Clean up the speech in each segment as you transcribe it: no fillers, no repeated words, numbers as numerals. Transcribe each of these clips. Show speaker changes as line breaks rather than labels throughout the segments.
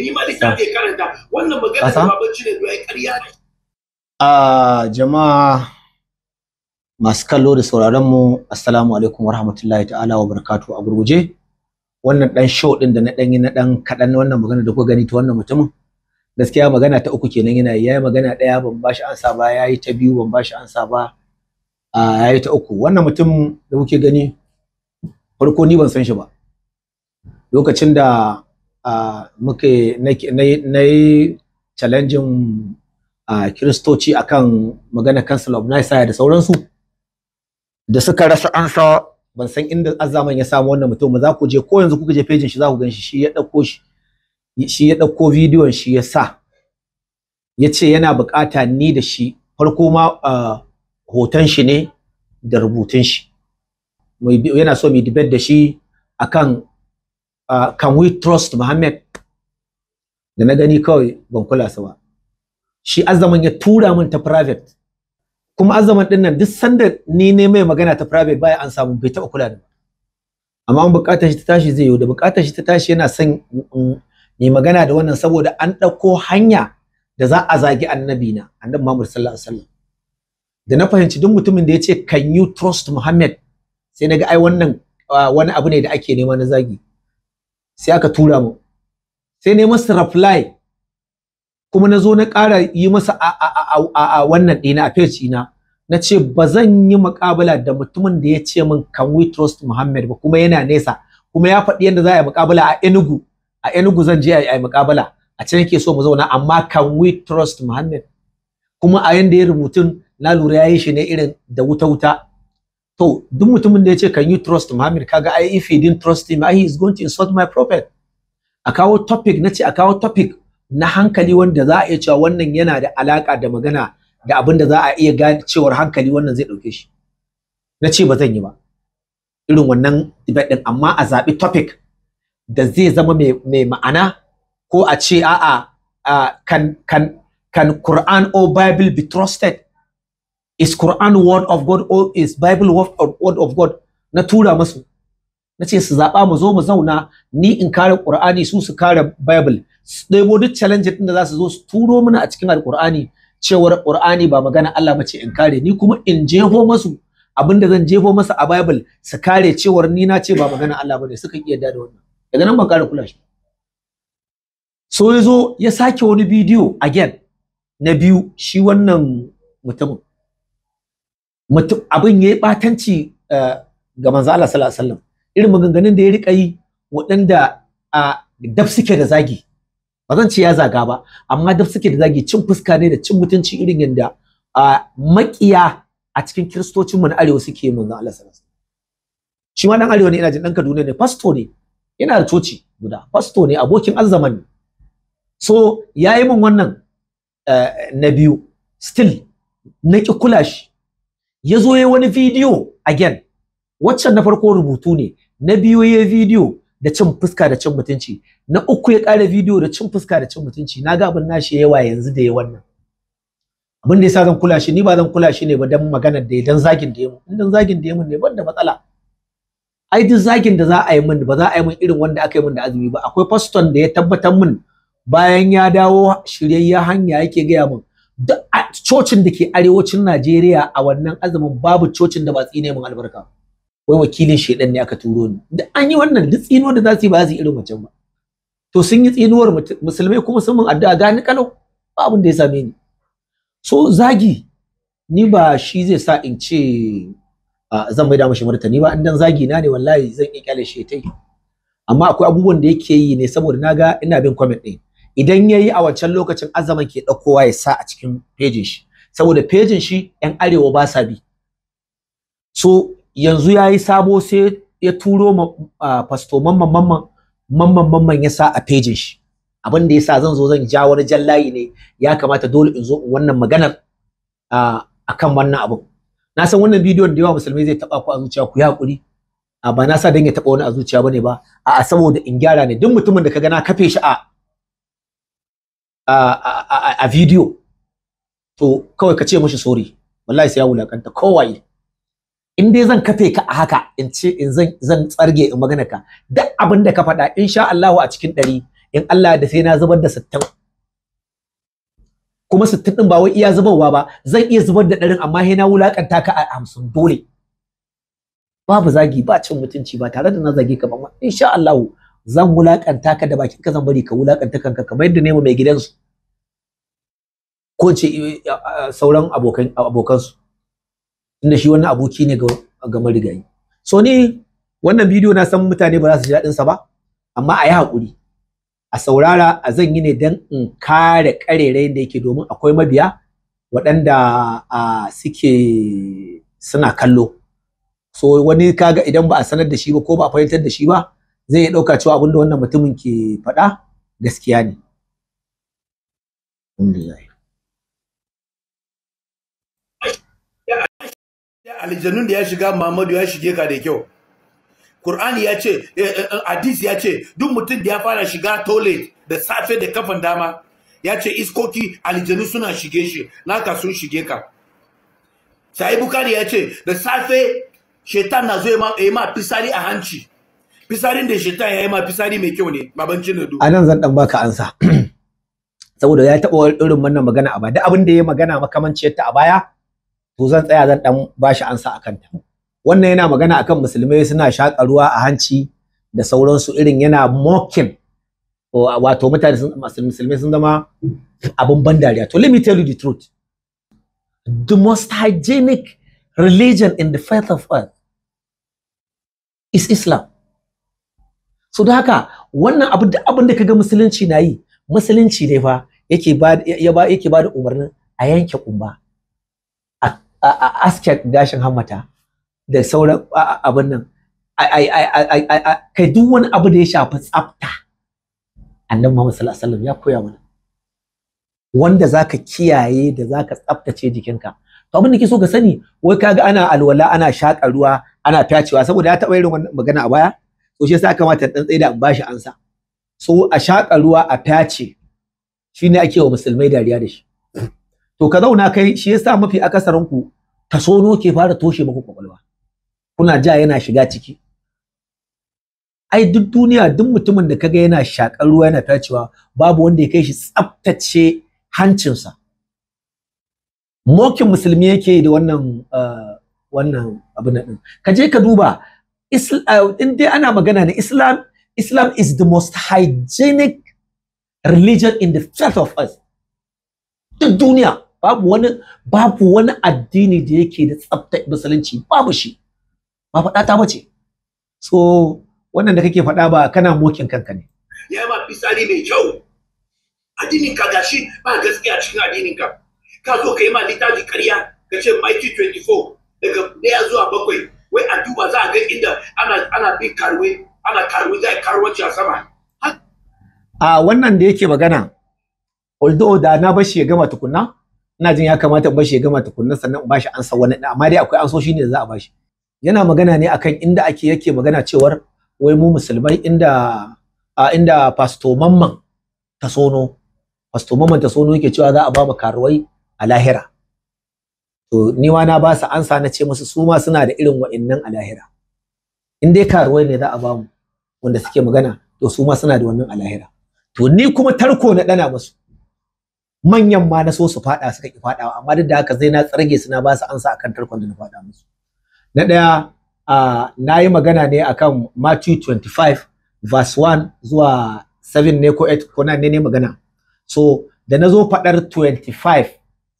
ni ma littafi karanta wannan magana da babanci ne to ai ƙarya ne.
Jama'a masu kallo da sauraron mu assalamu alaikum warahmatullahi ta'ala wa barakatuh. A gurguje wannan dan show din da na dan yi na dan kadan wannan magana da kuka gani ta wannan mutumin gaskiya magana ta uku kenan yana yayi magana daya ban bashi ansa ba, yayi ta biyu ban bashi ansa ba, yayi ta uku. Wannan mutum da kuke gani farko ni ban san shi ba lokacin da muke nayi challenging kiristoci akan magana Council of Nicaea da sauransu da suka rasa ansa. Ban san inda azaman ya samu wannan mutum ba. Za ku je ko yanzu kuka je page shi za ku ganshi, shi ya dauko shi ya dauko bidiyon shi ya sa ya ce yana bukata ni da shi farko ma hoton shi ne da rubutun shi yana so mu debate da shi akan can we trust Muhammad. Da na gani kawai ban kula sa ba. Shi azaman ya tura min ta private, kuma azaman din nan duk sanda ni ne mai magana ta private baya an samu, bai taɓa kula da ba. Amma an bukatar shi ta tashi zai yi, da bukatar shi ta tashi yana son ni magana da wannan saboda an ɗauko hanya da za a zagi annabi na annabi Muhammad sallallahu alaihi wasallam. Da na fahimci duk mutumin da ya ce can you trust Muhammad, sai naga ai wannan wani abu ne da ake nema na zagi. Sai aka tura mu, sai ne masa reply, kuma na zo na ƙara yi masa a wannan ɗina a page ɗina na ce ba zan yi muƙabala da mutumin da ya ce min can we trust Muhammad ba, kuma yana nesa, kuma ya faɗi yadda za a yi muƙabala a Enugu zan je a yi muƙabala, a can yake so mu zauna, amma can we trust Muhammad. Kuma a yanda ya rubutun na lura ya yi shi ne irin da wuta. To duk mutumin da ya ce can you trust Muhammad, kaga ai if he didn't trust him he is going to insult my prophet. A kawo topic, na ce a kawo topic na hankali wanda za a iya cewa wannan yana da alaka da magana da abin da za a iya gane cewar hankali wannan zai dauke shi. Na ce ba zan yi ba irin wannan debate din, amma a zaɓi topic da zai zama mai ma'ana, ko a ce can Quran or Bible be trusted? Is Quran word of God or is Bible word of God? Na tura masu, na ce su zaɓa mu zo mu zauna, ni in kare Qur'ani su su kare Bible. Ɗebo duk challenge ɗin da za su zo su turo mana a cikin Al-Qur'ani cewar Qur'ani ba magana Allah bace in kare, ni kuma in jefo masu abinda zan jefo masa a Bible su kare cewar ni na ce ba magana Allah bane. Suka iya da wannan, daga nan ban kare kula shi. So yazo ya sake wani bidiyo again na biyu, shi wannan mutumin abin yayi batanci ga manzo Allah sallallahu alaihi wasallam, irin maganganun da ya rika yi waɗanda daf suke da zagi. Ba zan ce ya zaga ba, amma daf suke da zagi, cin fuska ne da cin mutunci irin yanda makiya a cikin kiristocin mu na arewa suke manzo Allah sallallahu alaihi wasallam. Shi ma dan arewa ne, ina jin dan Kaduna ne, pastor ne, yana da coci guda, pastor ne, abokin azzaman ne. So yayi min wannan na biyu, still na ki kula shi. Yazo yayi wani video again, waccan na farko rubutu ne, na biyu yayi video da cin fuska da cin mutunci, na uku ya ƙara video da cin fuska da cin mutunci. Na ga abin nashi yawa yanzu da yayi wannan. Abin da yasa zan kula shi, ni ba zan kula shi ne ba dan maganar da dan zagin da yayi, dan zagin da yayi ne ban da matsala. Ai duk zagin da za a yi min ba za a yi min irin wanda aka yi min da azumi ba. Akwai pastor da ya tabbatar min bayan ya dawo shiryayya hanya yake gaya min duk cocin da ke arewacin Najeriya a wannan azumin babu cocin da ba tsine min albarka. Wai wakilin shedan ne aka turo ni. Da an yi wannan duk tsino da za su yi ba za su yi irin wancan ba. To sun yi tsinuwar musulmai kuma sun min addu'a gani kalau, ba abin da ya same ni. So zagi ni ba shi zai sa in ce zan mai da mashi martani ba. Dan zagi na ne wallahi zan iya kyale shi tai. Amma akwai abubuwan da yake yi ne saboda naga ina bin comment ɗin. Idan yayi a wancan lokacin azaman ke ɗaukowa ya sa a cikin pejin shi, saboda pejin shi yan arewa ba sa bi. So yanzu yayi sabo sai ya turo pastor mamman ya sa a pejin shi. Abin da yasa zan zo zan ja wani jallayi ne, ya kamata dole in zo wannan maganar akan wannan abu. Na san wannan bidiyon da yawa musulmai zai taba ku a zuciya, ku yi hakuri. Ba na sa dan ya taba wani a zuciya bane ba, a'a saboda in gyara ne. Duk mutumin da kaga na kafe shi a video, to kawai ka ce mishi sorry, wallahi sai ya wulakanta kowaye. In dai zan kafe ka a haka in ce in zan tsarge in magana ka, duk abin da ka faɗa insha Allah a cikin 100 in Allah da sai na zubar da 60, kuma 60 din ba wai iya zubarwa ba, zan iya zubar da 100 amma sai na wulakanta ka a 50 dole. Babu zagi ba cin mutunci ba tare da na zage ka ba, insha Allah zan wulakanta ka da bakin ka, zan bari ka wulakanta kanka kamar yadda nema mai gidansu ko ce sauran abokansu, inda shi wannan aboki ne ga marigayi. So ni wannan bidiyo na san mutane ba za su ji daɗin sa ba, amma a yi haƙuri a saurara, a zan yi ne don in kare ƙarerayin da yake, domin akwai mabiya waɗanda suke suna kallo. So wani kaga idan ba a sanar da shi ba ko ba a fahimtar da shi ba, zai iya ɗauka cewa abinda wannan mutumin ke faɗa gaskiya ne.
Aljanun da ya shiga Muhammadu ya shige ka da kyau. Qur'ani ya ce, hadis ya ce, duk mutum da ya fara shiga toilet da safe da kafan dama, ya ce iskoki aljanu suna shige shi, naka sun shige ka. Sai Bukari ya ce, da safe shetan na zo ya ma fisari a hanci. Fisarin da shetan ya yi ma fisari mai kyau ne, baban Cinedu.
A nan zan dan baka ansa. Saboda ya taɓa irin wannan magana a baya, duk abin da ya magana makamanciyar ta a baya, to zan tsaya zan dan bashi ansa akan ta. Wannan yana magana akan musulmai suna shaƙa ruwa a hanci da sauransu, irin yana mocking, wato mutane musulmai sun zama abin ban dariya. To let me tell you the truth, the most hygienic religion in the faith of earth is Islam. So da haka wannan abin da kaga musulunci na yi, musulunci ne fa yake ba da umarnin a yanke kumba, a aske gashin hammata da sauran abin nan, kai duk wani abu da ya shafi tsafta, annabi Muhammad sallallahu alaihi wasallam ya koya mana wanda zaka kiyaye da zaka tsaftace jikinka. To abin da ke so ka sani, wai kaga ana alwala, ana shaƙa ruwa, ana fyacewa, saboda ya taɓa irin wannan magana a baya, so shi yasa kamata dan tsaida in bashi ansa. So a shaƙa ruwa a fyace shine ake wa musulmai dariya da shi. To ka zauna kai, shi yasa mafi akasarin ku tasono ke fara toshe muku kwakwalwa, kuna ja yana shiga ciki. Ai duk duniya duk mutumin da kaga yana shaƙar ruwa yana fyacewa, babu wanda ya kai shi tsaftace hancinsa. Mokin musulmi yake da wannan abin nan. Ka je ka duba in dai ana magana na Islam is the most hygienic religion in the faith of us. Duk duniya babu wani addini da yake da tsafta musulunci, babu shi. Ba faɗa ta bace. So wannan da kake faɗa ba kana mokin kanka ne.
Ya yi ma fisari mai kyau. Addinin ka gashi ba gaskiya cikin addinin ka. Ka zo ka yi ma littafi ƙarya, ka ce Mikey 24 daga 1 zuwa 7, wai a duba za a ga inda ana bin karuwe, za a karuwanci a sama.
A wannan da yake magana, although da na bashi ya gama tukunna, ina jin ya kamata in bashi ya gama tukunna sannan in bashi ansa wani, amma dai akwai ansoshi ne da za a bashi. Yana magana ne akan inda yake magana cewar wai mu musulmai inda Pastor Mamman Tasono yake cewa za a ba mu karuwai a lahira. To ni ma na ba su ansa, na ce musu su ma suna da irin wa'annan a lahira. In dai karuwai ne za a ba mu wanda suke magana, to su ma suna da wannan a lahira. To ni kuma tarko na dana musu, manyan ma na so su fada suka ki fadawa, amma duk da haka zai na tsarge su na ba su ansa akan tarkon da na fada musu. Na daya na yi magana ne akan Matthew 25 verse 1 zuwa 7 ne ko 8 ko 9 ne magana. So da na zo fadar 25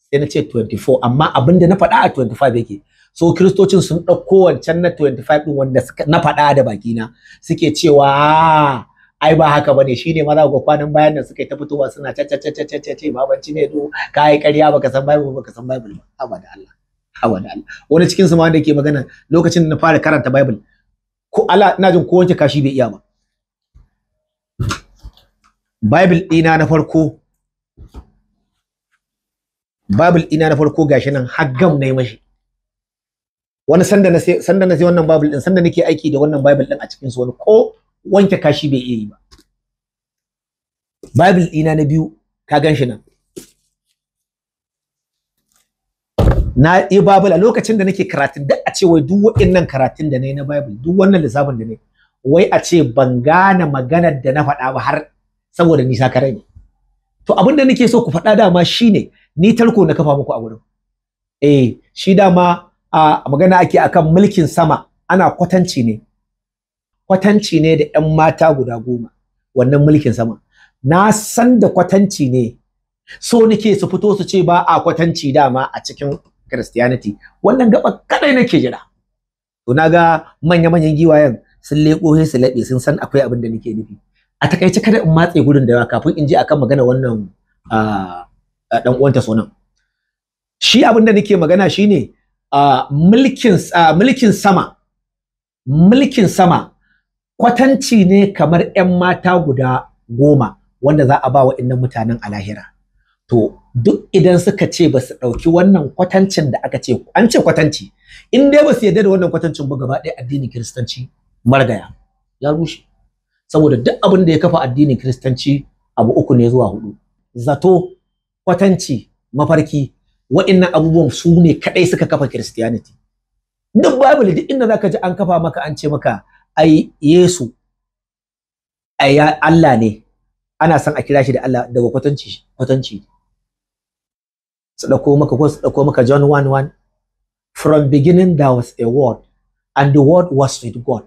sai na ce 24, amma abin da na faɗa a 25 yake. So kiristocin sun ɗauko wancan na 25 ɗin wanda na faɗa da bakina, suke cewa ai ba haka bane, shine maza ga kwanan bayan nan suka yi ta fitowa suna ce babanci ne do kai ƙarya baka san Bible ba. Haba da Allah. Wani cikin su ma wanda yake magana lokacin da na fara karanta Bible, ko Allah ina jin ko wanke kashi bai iya ba. Bible ɗina na farko gashi nan haggam na yi mashi. Wani sanda na sai wannan Bible din, sanda nake aiki da wannan Bible din a cikin su, wani ko wanke kashi bai iya yi ba. Bible ɗina na biyu ka gan shi nan. Na yi Bible a lokacin da nake karatun, da a ce wai duk waɗannan karatun da na yi na Bible, duk wannan lissafin da ne, wai a ce ban gane maganar da na faɗa ba har saboda ni sakare ne. To abin da nake so ku faɗa dama shine ni tarko na kafa muku a wurin. Shi dama a magana ake akan mulkin sama, ana kwatanci ne da 'yan mata guda 10 wannan mulkin sama. Na san da kwatanci ne, so nake su fito su ce ba a kwatanci dama a cikin Christianity. Wannan gaba kadai nake jira. To naga manya-manyan giwayen sun leko sai su laɓe, sun san akwai abin da nake nufi. A takaice kada in matse gudun da yawa kafin in je akan magana wannan dan uwanta sonan. Shi abin da nake magana shine mulkin sama kwatanci ne kamar 'yan mata guda 10 wanda za a ba waɗannan mutanen a lahira. To duk idan suka ce ba su ɗauki wannan kwatancin da aka ce, an ce kwatanci, in dai ba su yarda da wannan kwatancin ba, gaba ɗaya addinin kiristanci margaya ya rushe. Saboda duk abin da ya kafa addinin kiristanci abu 3 ne zuwa 4: zato, kwatanci, mafarki. Waɗannan abubuwan su ne kadai suka kafa Christianity. Duk Bible duk inda zaka ji an kafa maka, an ce maka ai Yesu ai Allah ne, ana son a kira shi da Allah daga kwatanci. Su dauko maka John 1:1, from beginning there was a word and the word was with God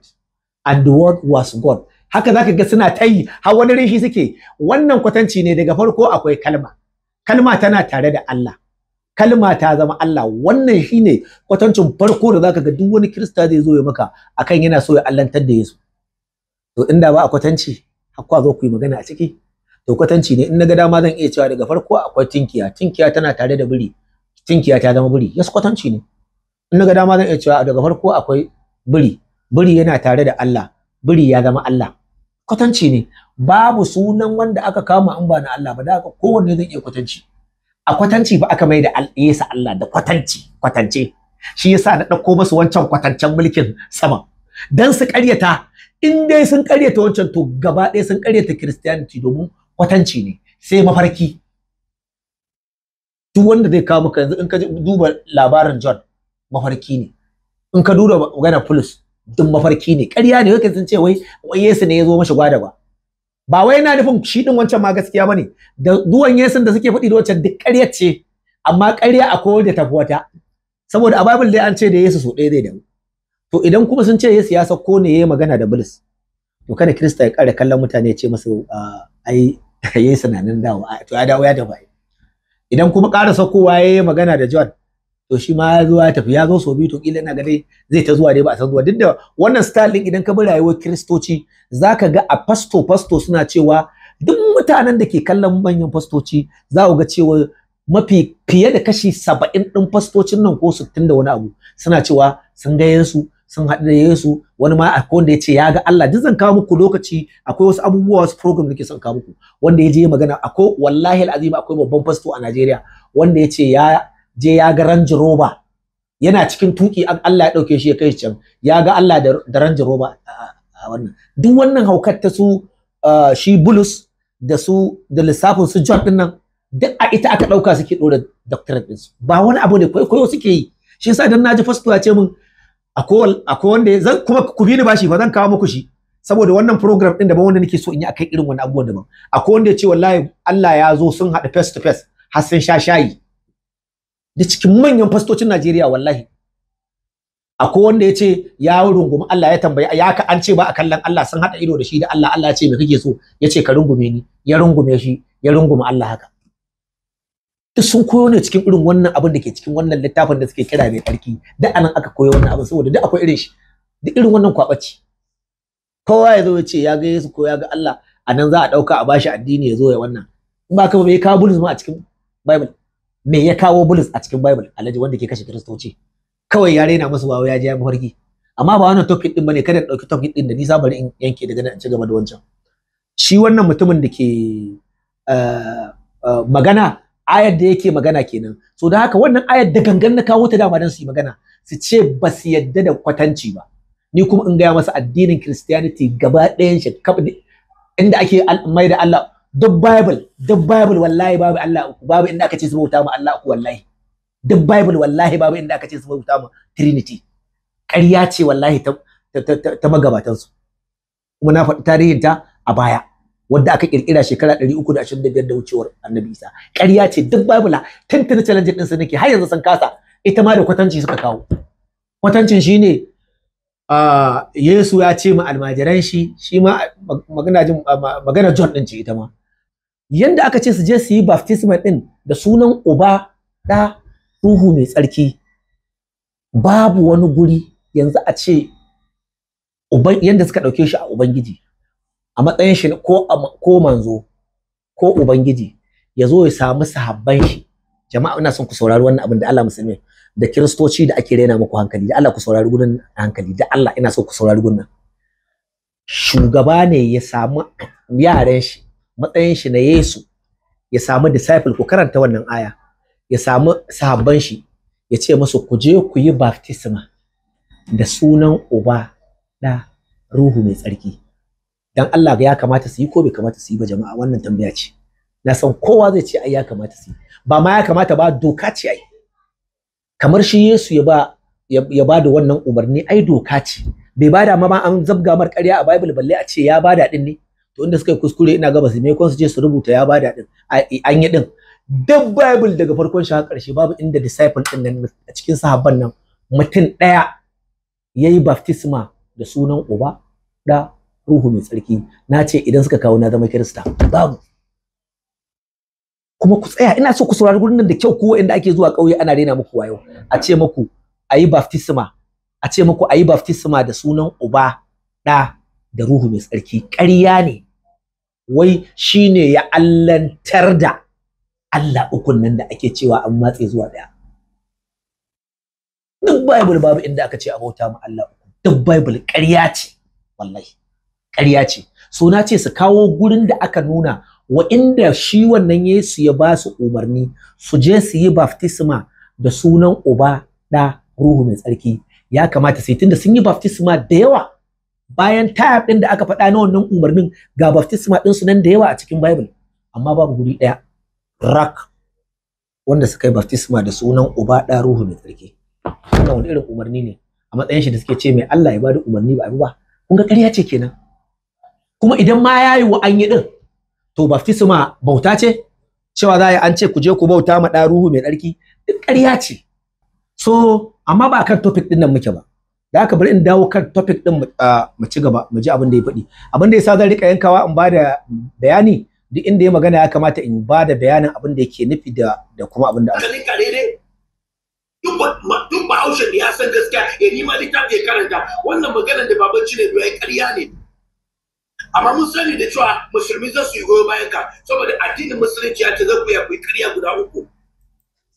and the word was God. Haka zaka ga suna tayi har wani rishi suke. Wannan kwatanci ne, daga farko akwai kalma tana tare da Allah, kalma ta zama Allah. Wannan shine kwatancin farko da zaka ga duk wani Kirista zai zo ya maka akan yana so ya allantar da Yesu. To inda ba a kwatanci, hakwa zo ku yi magana a ciki. To kwatanci ne, in naga dama zan iya cewa daga farko akwai tinkiya tana tare da biri, tinkiya ta zama biri. Yes, kwatanci ne. In naga dama zan iya cewa daga farko akwai biri yana tare da Allah, biri ya zama Allah. Kwatanci ne. Babu sunan wanda aka kama an ba na Allah ba, da haka kowanne zai iya kwatanci. A kwatanci ba aka mai da Yesu Allah da kwatance. Shi yasa na ɗauko masu wancan kwatancen mulkin sama dan su ƙaryata. In dai sun ƙaryata wancan, to gaba ɗaya sun ƙaryata Christianity, domin kwatanci ne. Sai mafarki. Duk wanda zai kawo maka yanzu, in ka duba labarin John, mafarki ne. In ka duba magana Bulus, duk mafarki ne. Ƙarya ne, wai sun ce wai Yesu ne ya zo mashi gwada ba wai yana nufin shi din wancan ma gaskiya bane. Da duwan Yesun da suke faɗi da wancan duk ƙarya ce, amma ƙarya akwai wanda tafi wata. Saboda a Bible dai an ce da Yesu so ɗaya zai dawo. To idan kuma sun ce Yesu ya sauko ne yayi magana da Bulus, to kada Kirista ya ƙara kallon mutane ya ce masa ai Yesu na nan dawo, to ya dawo ya tafi. Idan kuma ƙara saukowa yayi magana da John, to shi ma ya zo ya tafi, ya zo so biyu, to kila ina ga dai zai ta zuwa dai ba a san zuwa. Duk da wannan style din, idan ka bi rayuwar Kiristoci zaka ga a pasto suna cewa duk mutanen da ke kallon manyan pastoci za ku ga cewa fiye da kashi 70 din pastocin nan ko 60 da wani abu suna cewa sun ga Yesu, sun haɗu da Yesu. Wani ma akwai wanda ya ce ya ga Allah. Duk zan kawo muku lokaci, akwai wasu abubuwa, wasu program da ke son kawo muku wanda ya je magana. Akwai wallahi alazim akwai babban pasto a Najeriya wanda ya ce ya je ya ga Range Rover yana cikin tuki, Allah ya dauke shi ya kai can, ya ga Allah da Range Rover. Wannan duk wannan haukar ta su shi Bulus da lissafin su John din nan, duk a ita aka dauka suke dora doctorate din su. Ba wani abu ne, koyo suke yi. Shi yasa dan naji fasto ya ce min akwai wanda zan kuma ku bi ni bashi ba, zan kawo muku shi saboda wannan program din daban wanda nake so in yi akai irin wannan abubuwan daban. Akwai wanda ya ce wallahi Allah ya zo sun haɗu face to face har sun sha shayi da cikin manyan fastocin Najeriya. Wallahi akwai wanda ya ce ya rungumi Allah, ya tambayi ya ka an ce ba a kallon Allah, sun haɗa ido da shi da Allah. Allah ya ce me kake so? Ya ce ka rungume ni. Ya rungume shi, ya rungume Allah. Haka duk sun koyo ne cikin irin wannan abin da ke cikin wannan littafin da suke kira mai tsarki. Duk anan aka koyo wannan abin, saboda duk akwai irin shi, duk irin wannan kwabaci. Kowa ya zo ya ce ya ga Yesu ko ya ga Allah, anan za a dauka a bashi addini ya zo ya wannan. In ba ka ba, me ya kawo Bulus ma a cikin Bible? Me ya kawo Bulus a cikin Bible? Alhaji wanda ke kashe Kiristoci. Kawai ya rena musu wawo, ya je ya mafarki. Amma ba wannan topic din bane, kada dauki topic din da ni bari in yanke daga nan in ci gaba da wancan. Shi wannan mutumin da ke magana, ayar da yake magana kenan. So da haka wannan ayar da gangan na kawo ta dama dan su yi magana, su ce ba su yadda da kwatanci ba. Ni kuma in gaya masa addinin Christianity gaba ɗayan shi inda ake mai da Allah, duk Bible wallahi babu Allah uku, babu inda aka ce su bauta ma Allah uku. Wallahi duk Bible wallahi babu inda aka ce su bauta ma Trinity. Ƙarya ce wallahi ta magabatan su, kuma na faɗi tarihin ta a baya. wadda aka kirkira shekara 325 da wucewar Annabi Isa. Ƙarya ce duk Bible tuntuni challenge din su nake har yanzu sun kasa. Ita ma da kwatanci suka kawo. Kwatancin shine Yesu ya ce ma almajiran shi ma magana John din ce ita ma. Yanda aka ce su je su yi baptism din da sunan Uba, Da, Ruhu mai tsarki. Babu wani guri yanzu a ce yanda suka dauke shi a Ubangiji a matsayin shi ko manzo ko Ubangiji ya zo ya samu sahabban shi. Jama'a ina son ku saurari wannan abin da Allah musulmi da kiristoci da ake rena muku hankali, da Allah ku saurari gurin hankali, da Allah ina so ku saurari gurin. Shugaba ne ya samu yaran shi matsayin shi na Yesu, ya samu disciple, ku karanta wannan aya, ya samu sahabban shi ya ce musu ku je ku yi baptisma da sunan Uba, Da, Ruhu mai tsarki. Dan Allah ya kamata su yi ko bai kamata su yi ba jama'a? Wannan tambaya ce. Na san kowa zai ce ai ya kamata su yi. Ba ma ya kamata ba, doka ce ai. Kamar shi Yesu ya ba da wannan umarni ai doka ce. Bai bada ma an zabga mar ƙarya a Bible balle a ce ya bada din ne. To inda suka yi kuskure ina ga ba su me kon su je su rubuta ya bada din. An yi din. Duk Bible daga farkon shi har ƙarshe babu inda disciple din nan a cikin sahabban nan mutum ɗaya yayi baptisma da sunan Uba, Da, Ruhu mai tsarki. Na ce idan suka kawo na zama Kirista. Babu. Kuma ku tsaya, ina so ku saurari gurin nan da kyau, ko inda ake zuwa ƙauye ana rena muku wayo. A ce muku ayi baptisma, da sunan Uba, Da, da Ruhu mai tsarki. Ƙarya ne. Wai shine ya allantar da Allah ukun nan da ake cewa an matse zuwa daya. Duk Bible babu inda aka ce a bauta ma Allah uku. Duk Bible ƙarya ce. Wallahi. Ƙarya ce. So na ce su kawo gurin da aka nuna wa inda shi wannan Yesu ya ba su umarni su je su yi baptisma da sunan Uba, Da, Ruhu mai tsarki. Ya kamata sai tunda sun yi baptisma da yawa bayan type din da aka faɗa na wannan umarnin, ga baptisma din su nan da yawa a cikin Bible, amma babu guri ɗaya rak wanda suka yi baptisma da sunan Uba, Da, Ruhu mai tsarki. Wannan wani irin umarni ne a matsayin shi da suke ce mai Allah ya bada umarni ba abu ba. Kun ga ƙarya ce kenan. Kuma idan ma yayi wa an yi din, to baptisma bauta ce, cewa za an ce ku je ku bauta ma Da, Ruhu mai tsarki, duk ƙarya ce. So amma ba kan topic din nan muke ba. Da haka bari in dawo kan topic din mu ci gaba, mu ji abin da ya faɗi. Abin da yasa zan rika yankawa in bada bayani, duk inda ya magana ya kamata in bada bayanin abin da yake nufi da kuma abin da
duk Bahaushe ne ya san gaskiya, ni ma littafi ya karanta wannan maganar da baban Cine ya yi ƙarya ne. Amma mun sani da cewa musulmi za su yi goyo bayan ka, saboda addinin musulunci ya ce zan ku yi ƙarya guda uku.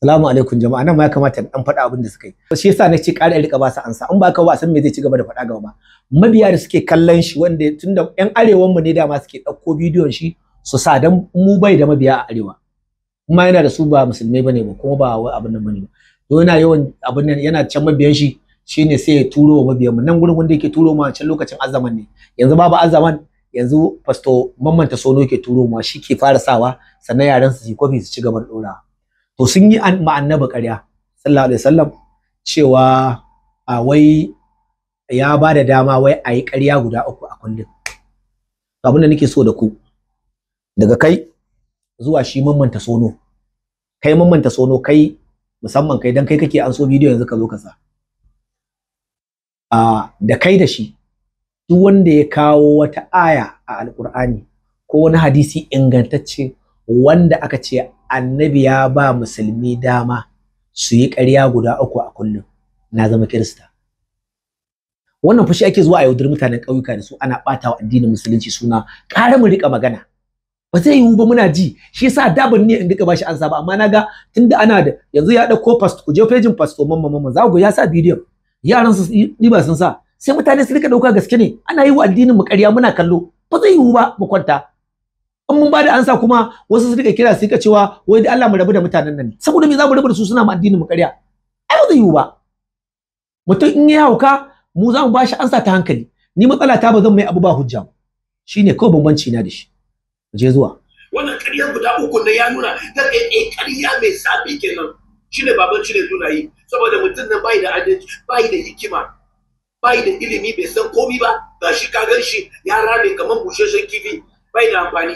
Assalamu alaikum jama'a, nan ma ya kamata dan faɗa abin da suka yi. Shi yasa na ce ƙara rika ba su ansa, in ba ka ba san me zai ci gaba da faɗa gaba ba. Mabiya da suke kallon shi, wanda tunda ƴan arewan mu ne dama suke ɗauko bidiyon shi su sa, dan mu bai da mabiya a arewa. Kuma yana da su ba musulmai bane ba, kuma ba wai abin nan bane ba. To yana yawan abin nan, yana can mabiyan shi shine sai ya turo wa mabiyan mu. Nan gurin wanda yake turo mu can lokacin azaman ne. Yanzu babu azaman, yanzu Pastor Mamman Tasono yake turo mu, shi ke fara sawa, sannan yaran su kofi su ci gaban ɗora. To sun yi ma annabi ƙarya sallallahu alaihi wasallam cewa wai ya ba da dama wai a yi ƙarya guda uku a kullum. Abin da nake so da ku, daga kai zuwa shi Mamman Tasono, kai Mamman Tasono, kai musamman kai dan kai kake an so bidiyo yanzu ka zo ka sa, da kai da shi duk wanda ya kawo wata aya a alkur'ani ko wani hadisi ingantacce wanda aka ce annabi ya ba musulmi dama su yi ƙarya guda uku a kullum, na zama Kirista. Wannan fushi ake zuwa a yaudar mutanen ƙauyuka da su, ana ɓata wa addinin musulunci suna. Ƙara mu riƙa magana, ba zai yiwu ba, muna ji. Shi yasa daban ne in duka bashi ansa ba, amma naga tunda ana da yanzu ya dauko post, ku je pejin Pastor Mamman za ku ya sa bidiyon, yaran su ba sun sa, sai mutane su rika dauka gaske ne ana yi wa addinin mu ƙarya, muna kallo. Ba zai yiwu ba mu kwanta. In mun bada ansa kuma wasu su rika kira su rika cewa wai da Allah mu rabu da mutanen nan, saboda me za mu rabu da su suna mu addinin mu ƙarya? Ai ba zai yiwu ba. Mutum in ya hauka mu za mu bashi ansa ta hankali. Ni matsala ta ba zan mai abu ba hujja, shine kawai bambanci na da shi. Je zuwa
wannan ƙarya guda uku ne ya nuna da ƙarya mai sabi kenan, shine baban Cine nuna yi, saboda mutum nan bai da adalci, bai da hikima, bai da ilimi, bai san komai ba. Gashi ka gan shi ya rame kamar busheshen kifi, bai da amfani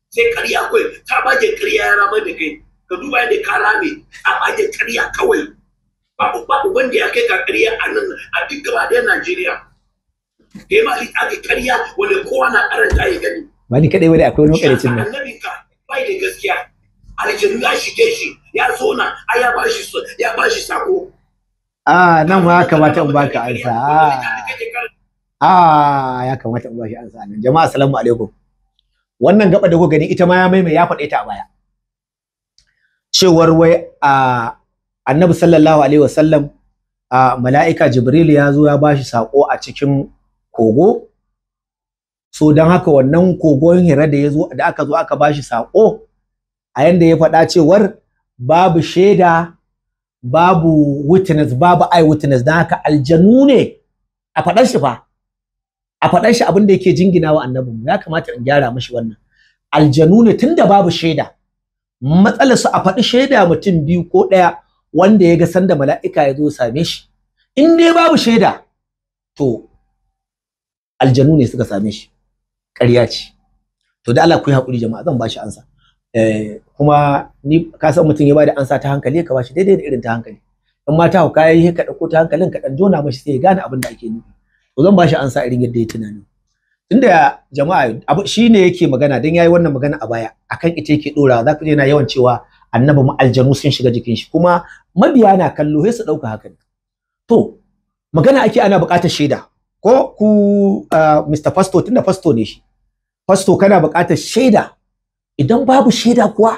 sai ƙarya kawai ka baje ƙarya ya ramar da kai ka duba yadda ka rame a baje ƙarya kawai babu wanda ya kai ka ƙarya a nan a duk gaba ɗayan Najeriya kai ma ake ƙarya wanda kowa na karanta ya gani
ba ni kadai bane akwai wani makaricin nan
annabinka bai da gaskiya aljanu ya shige shi ya zona ai ya bashi sako
nan ma kamata in baka ansa ya kamata in bashi ansa nan jama'a assalamu alaikum wannan gaba da kuka gani ita ma ya faɗe ta a baya cewar wai annabi sallallahu alaihi wasallam mala'ika jibril ya zo ya bashi sako a cikin kogo so dan haka wannan kogon hira da aka zo aka bashi sako a yanda ya faɗa cewar babu shaida babu witness babu eye witness dan haka aljanu ne a faɗar shi fa a faɗar shi abin da yake jinginawa annabin ya kamata in gyara mishi wannan aljanu ne tunda babu shaida matsalar su a faɗi shaida mutum biyu ko ɗaya wanda ya ga sanda mala'ika ya zo same shi in dai babu shaida to aljanu ne suka same shi ƙarya ce to da Allah ku yi haƙuri jama'a zan ba shi ansa kuma ni ka san mutum ya bada ansa ta hankali ka bashi daidai da irin ta hankali in ma ta hauka yayi ka dauko ta hankalin ka dan jona mashi sai ya gane abin da ake nufi to zan bashi ansa irin yadda ya tunani tunda jama'a abu shine yake magana dan yayi wannan magana a baya akan ita yake dorawa za ku je na yawan cewa annabi mu aljanu sun shiga jikin shi kuma mabiya na kallo sai su dauka haka to magana ake ana buƙatar shaida ko ku Mr. Pastor tunda pastor ne shi pastor kana buƙatar shaida idan babu shaida kuwa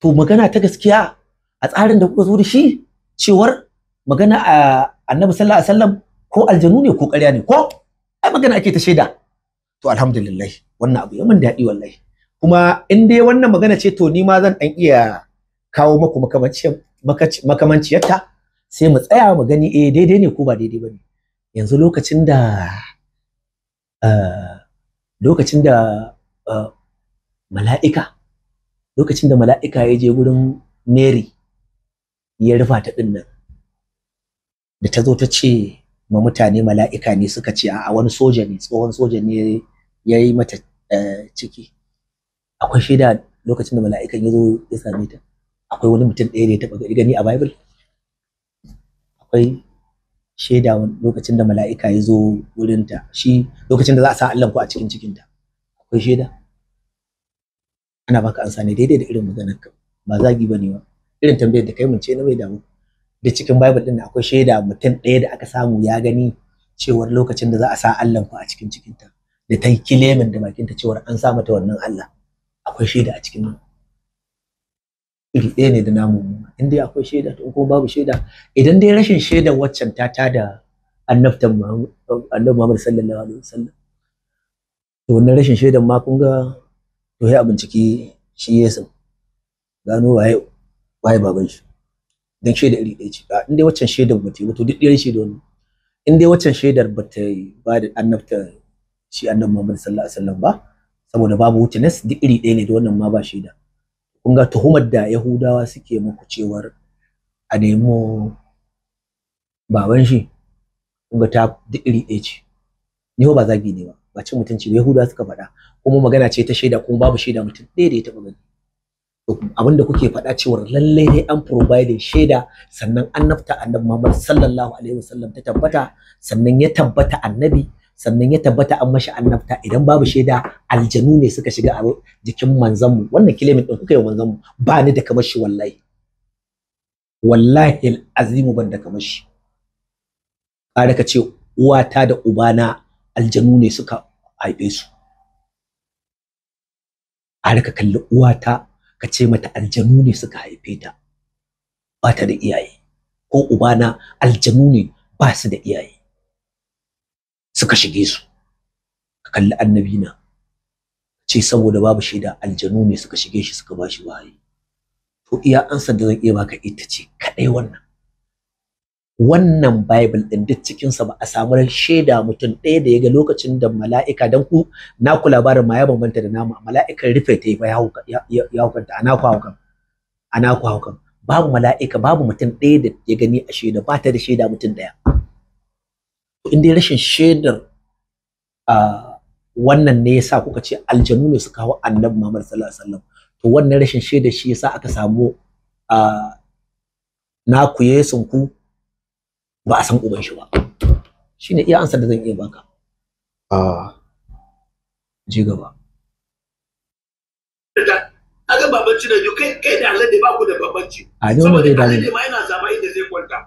to magana ta gaskiya a tsarin da kuka zo da shi cewar magana a annabi sallallahu alaihi wasallam ko aljanu ne ko ƙarya ne ko ai magana ake ta shaida to alhamdulillah wannan abu ya min daɗi wallahi kuma in dai wannan magana ce to ni ma zan dan iya kawo maku makamanciyarta sai mu tsaya mu gani daidai ne ko ba daidai bane yanzu lokacin da mala'ika ya je gurin Mary ya rufa ta din nan da ta zo ta ce ma mutane mala'ika ne suka ce a wani soja ne tsohon soja ne ya yi mata ciki akwai shaida lokacin da mala'ikan ya zo ya same ta akwai wani mutum ɗaya da ya taɓa gani a Bible akwai shaida lokacin da mala'ika ya zo wurinta shi lokacin da za a sa Allah ko a cikin cikinta akwai shaida ana baka ansa ne daidai da irin maganar ka ba zagi bane ba irin tambayar da kai mun ce na bai damu da cikin Bible din akwai shaida mutum ɗaya da aka samu ya gani cewar lokacin da za a sa Allah ko a cikin cikinta da ta yi kilemin da bakinta cewar an sa mata wannan Allah akwai shaida a cikin nan iri ɗaya ne da namu in dai akwai shaida to ko babu shaida idan dai rashin shaidar waccan ta tada annabtan annabi Muhammad sallallahu alaihi wasallam to wannan rashin shaidar ma kun ga to sai a binciki shi Yesu gano waye baban shi dan shaida iri ɗaya ce in dai waccan shaidar ba ta yi to duk ɗaya shaida wannan in dai waccan shaidar ba ta ba da annabta shi annabi Muhammad sallallahu alaihi wasallam ba saboda babu witness duk iri ɗaya ne da wannan ma ba shaida kun ga tuhumar da Yahudawa suke muku cewar a nemo baban shi kun ga ta duk iri ɗaya ce ni ba zagi ne ba cin mutunci ba Yahudawa suka faɗa kuma magana ce ta shaida kuma babu shaida mutum ɗaya da ya taɓa gani abinda kuke faɗa cewar lallai ne an providing shaida sannan annabta annabi Muhammad sallallahu alaihi wasallam ta tabbata sannan ya tabbata annabi sannan ya tabbata an mashi annabta idan babu shaida aljanu ne suka shiga a jikin manzanmu wannan kilimin din kuka yi manzanmu ba ni da kamar shi wallahi azimu ban da kamar shi kada ka ce uwata da ubana aljanu ne suka haife su kada ka kalli uwata ka ce mata aljanu ne suka haife ta ba ta da iyaye ko ubana aljanu ne ba su da iyaye suka shige su ka kalli annabi na ce saboda babu shaida aljanu ne suka shige shi suka bashi wahayi to iya ansar da zan iya baka ita ce kadai wannan Bible din duk cikin sa ba a samu shaida mutum ɗaya da ya ga lokacin da mala'ika dan ku na ku labarin ma ya bambanta da nama mala'ikan rufe ta fa ya hukanta ana ku haukan babu mala'ika babu mutum ɗaya da ya gani a shaida ba ta da shaida mutum ɗaya in dai rashin shaidar wannan ne yasa kuka ce aljanu ne suka hawa annabi Muhammad sallallahu alaihi wasallam to wannan rashin shaida shi yasa aka samu na ku yesun ku ba a san uban shi ba shine iya ansar da zan iya baka ji gaba
aga babanci da kai da Allah da ba ku da babanci
saboda
Allah ne ma yana zaba inda zai kwanta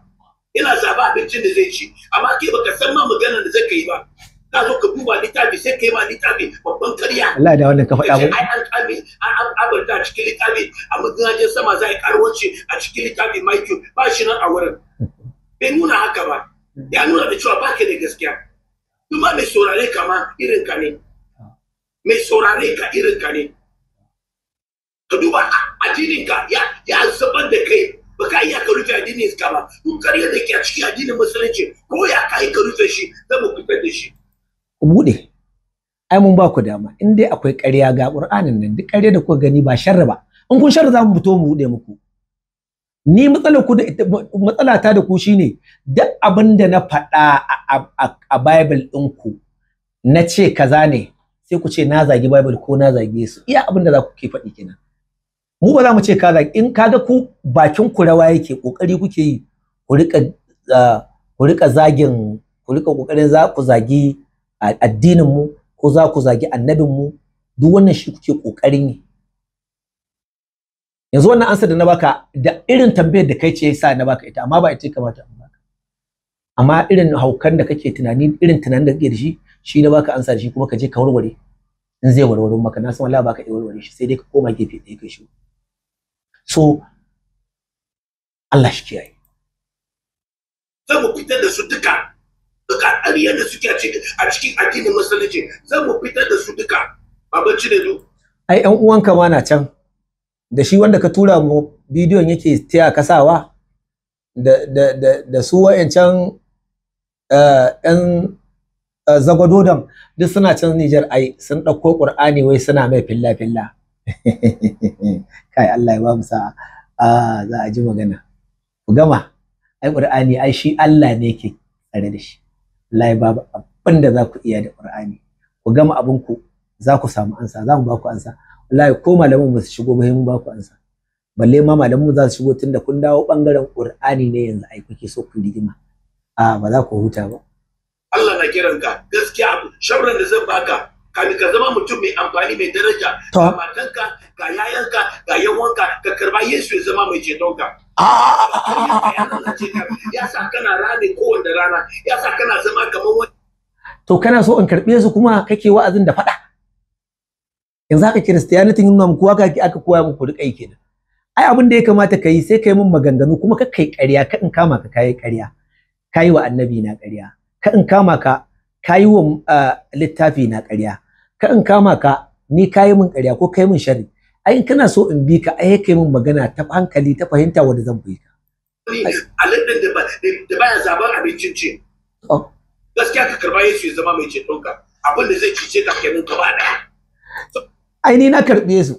yana zaba abincin da zai ci amma kai baka san ma maganar da zaka yi ba ka zo ka duba littafi sai kai ma littafi babban ƙarya
Allah da wannan ka faɗa mu
an abarta cikin littafi amma gajin sama zai karwace a cikin littafi Michael ba shi nan a wurin bai nuna haka ba ya nuna da cewa baka da gaskiya kuma mai saurare ka ma irin ka ne mai saurare ka irin ka ne ka duba addininka ya zubar da kai baka iya ka rufe addinin ka ba duk ƙarya da ke a cikin addinin musulunci ko ya kai ka rufe shi za mu fitar da shi
ku bude ai mun ba ku dama in dai akwai ƙarya ga Qur'anin nan duk ƙarya da kuka gani ba sharri ba in kun sharri za mu fito mu bude muku ni matsalar ku da matsala ta da ku shine duk abin da na faɗa a Bible ɗinku na ce kaza ne sai ku ce na zagi Bible ko na zage su iya abin da za ku ke faɗi kenan mu ba za mu ce ka zagi in kaga ku bakin ku rawa yake kokari kuke yi ku rika zagin ku rika kokarin za ku zagi addinin mu ko za ku zagi annabin mu duk wannan shi kuke kokarin yi yanzu wannan ansa da na baka da irin tambayar da kai ce yasa na baka ita amma ba ita kamata in baka amma irin haukan da kake tunani irin tunanin da kake da shi na baka ansa da shi kuma ka je ka warware in zai warware maka na san wallahi baka iya warware shi sai dai ka koma gefe ɗaya kai shi so Allah shi kiyaye
za mu fitar da su duka ƙariyar da suke a cikin addinin musulunci za mu fitar da su duka babanci da du
ai ƴan uwanka ma na can da shi wanda ka tura mu bidiyon yake taya kasawa da su wa'ancan ƴan zagwadodan duk suna can Nijar ai sun ɗauko Qur'ani wai suna mai filla kai Allah ya ba mu sa'a za a ji magana ku gama ai Qur'ani ai shi Allah ne yake tsare da shi wallahi babu abin da za ku iya da Qur'ani ku gama abin ku za ku samu ansa za mu ba ku ansa wallahi ko malamin ba su shigo ba mun ba ku ansa balle ma malamin za su shigo tunda kun dawo bangaren Qur'ani ne yanzu ai kuke so ku rigima ba za ku huta ba
Allah na kiranka gaskiya shauran da zan baka kamin ka zama mutum mai amfani mai daraja ga matanka ga yayanka ga yawanka ka karba Yesu ya zama mai cetonka ya sa kana rane kowanne rana ya sa kana zama kamar wani
to kana so in karbe su kuma kake wa'azin da fada yanzu haka Christianity nuna muku haka aka koya muku rikai kenan ai abin da ya kamata kai sai kai mun maganganu kuma ka kai ƙarya ka in kama ka kai ƙarya kai wa annabi na ƙarya ka in kama ka kai wa littafi na ƙarya ka in kama ka ni kai mun ƙarya ko kai mun sharri ai in kana so in bi ka ai kai mun magana ta hankali ta fahimta wanda zan bi ka
aladin da baya zaban abincin ce gaskiya ka karba Yesu ya zama mai cetonka abin da zai cice ka kenan gaba daya
ai ni na karbe su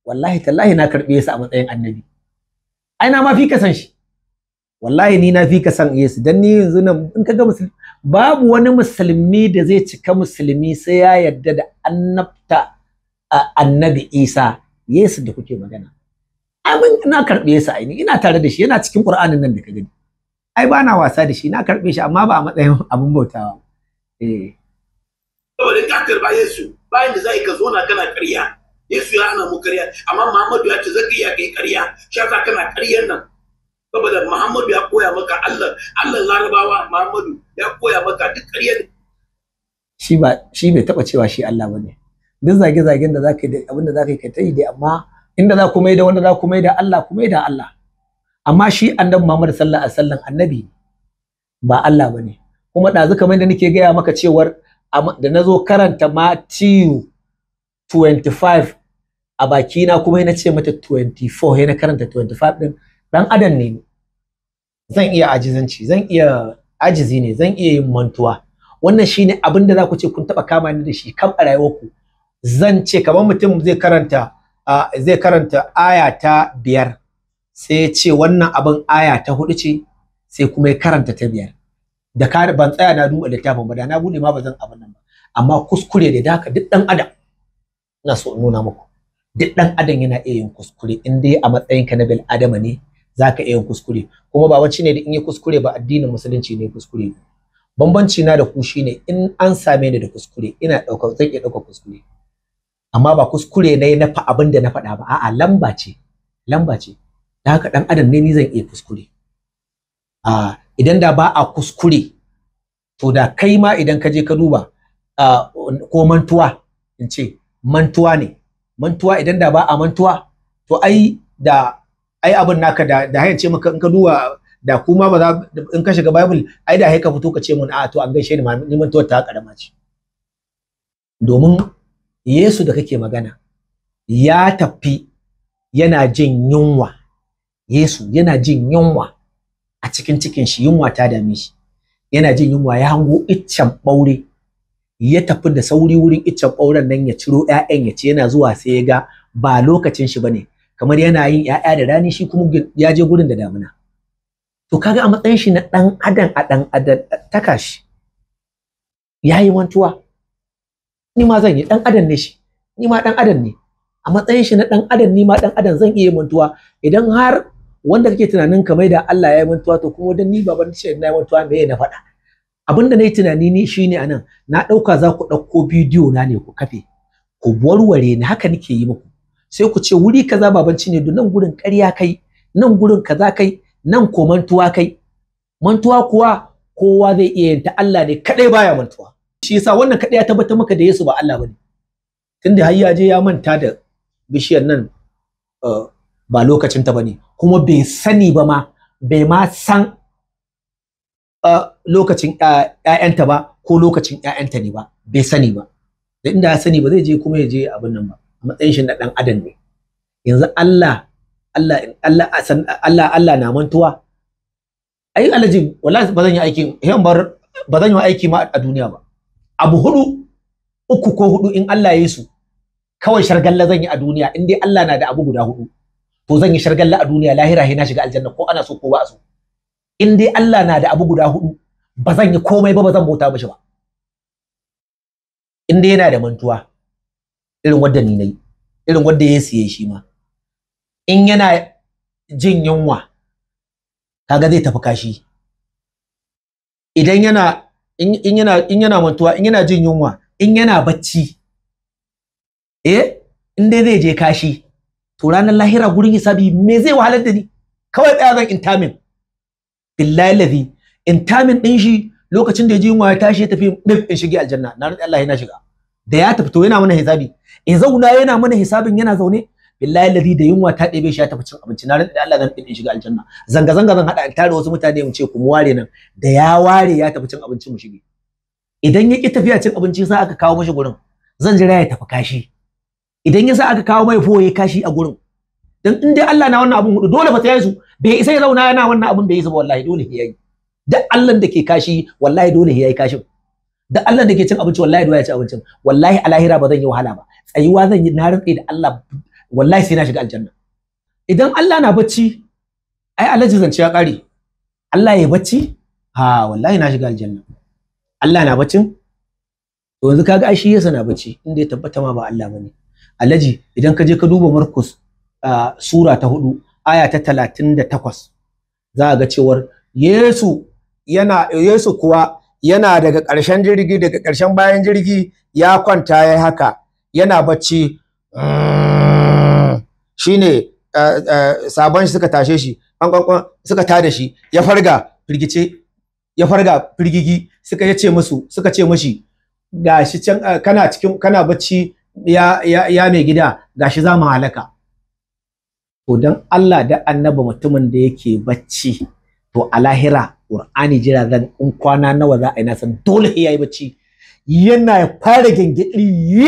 wallahi tallahi na karbe su a matsayin annabi ai na ma fi ka san shi wallahi ni na fi ka san Yesu dan ni yanzu nan in kaga musulmi babu wani musulmi da zai cika musulmi sai ya yarda da annabta annabi Isa Yesu da kuke magana ai mun na karbe su ai ni ina tare da shi yana cikin Qur'anin nan da ka gani ai ba na wasa da shi na karbe shi amma ba a matsayin abun bautawa
saboda ka karba Yesu bayan da zai ka zo na kana ƙarya Yesu ya hana mu ƙarya amma Muhammadu ya ce zaka iya kai ƙarya shi yasa kana ƙaryan nan saboda Muhammadu ya koya maka Allah Larabawa Muhammadu ya koya maka duk ƙarya
shi bai taba cewa shi Allah bane duk zage-zagen da zaka yi da abin da zaka yi kai ta yi dai amma inda za ku mai da wanda za ku mai da Allah ku mai da Allah amma shi annabi Muhammad sallallahu alaihi wasallam annabi ba Allah bane kuma ɗazu kamar da nake gaya maka cewar da nazo karanta Matthew 25 a bakina kuma yana ce mata 24 yana karanta 25 din dan adam ne zan iya ajizanci zan iya ajizi ne zan iya yin mantuwa wannan shine abin da za ku ce kun taba kama ni da shi kam a rayuwarku zan ce kamar mutum zai karanta aya ta 5 sai ya ce wannan abin aya ta 4 ce sai kuma ya karanta ta 5 da ban tsaya na duba littafin ba da na bude ma ba zan abin nan ba amma kuskure da haka duk dan adam, ina so in nuna muku, duk dan adam yana iya yin kuskure in dai a matsayinka na bil adama ne zaka iya yin kuskure, kuma ba wacce ne da in yi kuskure ba addinin musulunci ne kuskure. Bambanci na da ku shine in an same ni da kuskure ina zan iya ɗaukar kuskure, amma ba kuskure ne na fa abin da na faɗa ba, a'a lamba ce, da haka dan adam ne ni zan iya kuskure. Idan da ba a kuskure to da kai ma idan ka je ka duba ko mantuwa, in ce mantuwa ne, mantuwa idan da ba a mantuwa to ai abin naka da hayance maka in ka duba da kuma ba za in ka shiga Bible ai da ka fito ka ce mun to an gaishe ni mantuwar ta karama ce. Domin Yesu da kake magana ya tafi yana jin yunwa, Yesu yana jin yunwa a cikin shi, yunwa ta dame shi, yana jin yunwa, ya hango iccen ɓaure, ya tafi da sauri wurin iccen ɓauren nan ya ciro ƴaƴan ya ce, yana zuwa sai ya ga ba lokacin shi bane, kamar yana yin ƴaƴa da rani, shi kuma ya je gurin da damuna. To kaga a matsayin shi na ɗan adam, a ɗan adam taka shi yayi mantuwa, ni ma zan yi, ɗan adam ne shi, ni ma ɗan adam ne, a matsayin shi na ɗan adam ni ma ɗan adam zan iya mantuwa. Idan har wanda kake tunanin kamar da Allah ya yi mantuwa, to kuma dan ni baban shi na yi mantuwa me na faɗa. Abin da na yi tunani ni shine anan na ɗauka za ku ɗauko bidiyo na ne ku kafe ku warware ni, haka nake yi muku, sai ku ce wuri kaza babanci ne, nan gurin ƙarya kai, nan gurin kaza kai, nan ko mantuwa kai. Mantuwa kuwa kowa zai iya yin ta, Allah ne kadai baya mantuwa. Shi yasa wannan kadai ya tabbatar maka da Yesu ba Allah bane, tunda har ya je ya manta da bishiyar nan ba lokacin ta bane, kuma bai sani ba ma, bai ma san lokacin ƴaƴanta ba ko lokacin ƴaƴanta ne ba, bai sani ba. Da inda ya sani ba zai je kuma ya je abin nan ba, a matsayin shi na dan adam ne. Yanzu Allah na mantuwa? Ai Alhaji wallahi ba zan yi aiki, ba zan yi aiki ma a duniya ba. Abu 3 ko 4 in Allah ya yi su kawai shargalla zan yi a duniya, in dai Allah na da abu guda 4 to zan yi shargalla a duniya, lahira na shiga aljanna ko ana so ko ba a so. In dai Allah na da abu guda 4 ba zan yi komai ba, ba zan bauta mishi ba. In dai yana da mantuwa irin wanda ni nayi, irin wanda ya siye shi ma, in yana jin yunwa kaga zai tafi kashi. Idan yana in yana mantuwa, in yana jin yunwa, in yana bacci, in dai zai je kashi, to ranar lahira gurin hisabi me zai wahalar da ni? Kawai tsaya zan intamin, billahi ladhi intamin din shi lokacin da ya ji yunwa ya tashi ya tafi in shige aljanna, na rantsi Allah yana shiga. Da ya tafi to yana mana hisabi, in zauna yana mana hisabin yana zaune, billahi ladhi da yunwa ta ɗebe shi ya tafi cin abinci, na rantsi Allah zan in shiga aljanna. Zanga zan hada in tare wasu mutane mu ce ku mu ware nan, da ya ware ya tafi cin abinci mu shige. Idan ya ki tafiya cin abinci sai aka kawo mashi gurin, zan jira ya tafi kashi. Idan ya sa aka kawo mai foye kashi a gurin, dan in dai Allah na wannan abun hudu dole ba ta yi su, bai isa ya zauna yana wannan abun bai yi su ba, wallahi dole ya yi. Da Allah da ke kashi wallahi dole ya yi kashin, da Allah da ke cin abinci wallahi dole ya ci abincin. Wallahi a lahira ba zan yi wahala ba, tsayuwa zan yi, na rantsi da Allah wallahi sai na shiga aljanna. Idan Allah na bacci ai Alhaji zance ya kare. Allah ya bacci wallahi na shiga aljanna. Allah na baccin to yanzu kaga ai shi yasa na bacci, inda ya tabbata ma ba Allah bane. Alhaji idan ka je ka duba Markus sura ta 4 aya ta 38 za ga cewar Yesu kuwa yana daga ƙarshen jirgi, daga ƙarshen bayan jirgi ya kwanta yayi haka yana bacci. Shine sabon shi suka tashe shi, suka tada shi, ya farga firgice, ya farga firgigi, suka ce mashi gashi can kana bacci ya mai gida, gashi za mu halaka. To dan Allah da annabi mutumin da yake bacci, to a lahira Qur'ani jira zan in kwana nawa za a yi, na san dole yayi bacci, yana fara gengedi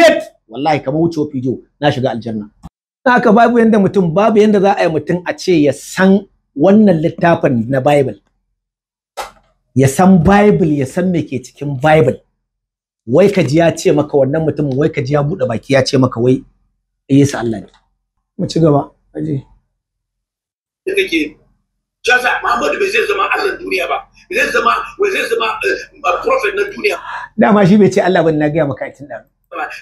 wallahi kamar wucewa fijo na shiga aljanna. Haka babu yanda za a yi mutum a ce ya san wannan littafin na Bible, ya san Bible, ya san me ke cikin Bible, wai ka ji ya ce maka wannan mutumin, wai ka ji ya bude baki ya ce maka wai Yesu Allah ne. Mu ci gaba aje.
Kake Shasa Muhammadu bai zai zama Allah duniya ba, bai zai zama prophet na duniya.
Dama shi bai ce Allah bane, na gaya maka tun da.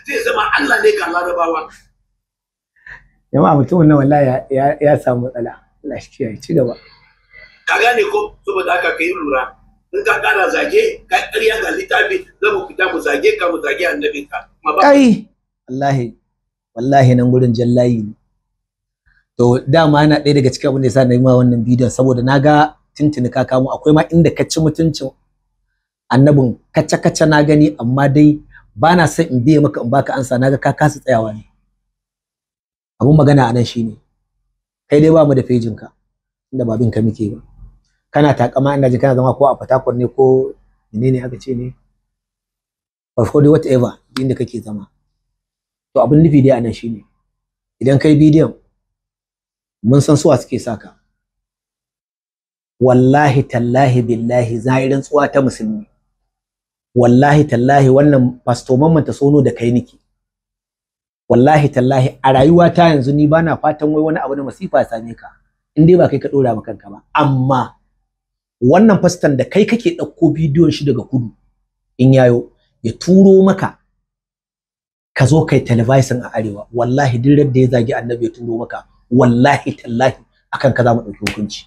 Zai zama Allah ne ga Larabawa.
Jama'a mutumin nan wallahi ya samu matsala. Allah shi kiyaye, ci gaba.
Ka gane ko, saboda haka kai lura. In ka kara zage, ka ƙarya ga littafi, zamu fita mu zage ka, mu zage annabi ka.
Kai wallahi nan gurin jallayi ne. To dama yana ɗaya daga cikin abin da yasa na yi ma wannan bidiyon, saboda na ga tuntuni ka kamo akwai ma inda ka ci mutuncin annabin kaca na gani, amma dai ba na son in biye maka in baka ansa, na ga ka kasa tsayawa ne. Abun magana a nan shine kai dai ba mu da fejin ka inda babin ka muke ba, kana takama ina jin kana zama ko a Fatakwal ne ko menene aka ce ne, or for whatever inda kake zama. To abin nufi dai a nan shine idan kai bidiyon mun san suwa suke saka, wallahi tallahi billahi zahirin tsuwa ta musulmi, wallahi tallahi wannan pastor Mamman Sono da kai niki, wallahi tallahi a rayuwa ta yanzu ni bana fatan wai wani abu na masifa ya same ka in dai ba kai ka dora maka kanka ba. Amma wannan fastan da kai kake dauko bidiyon shi daga kudu in yayo ya turo maka ka zo kai televising a arewa, wallahi duk da ya zagi annabi ya turo maka, wallahi tallahi akan ka za mu dauki hukunci.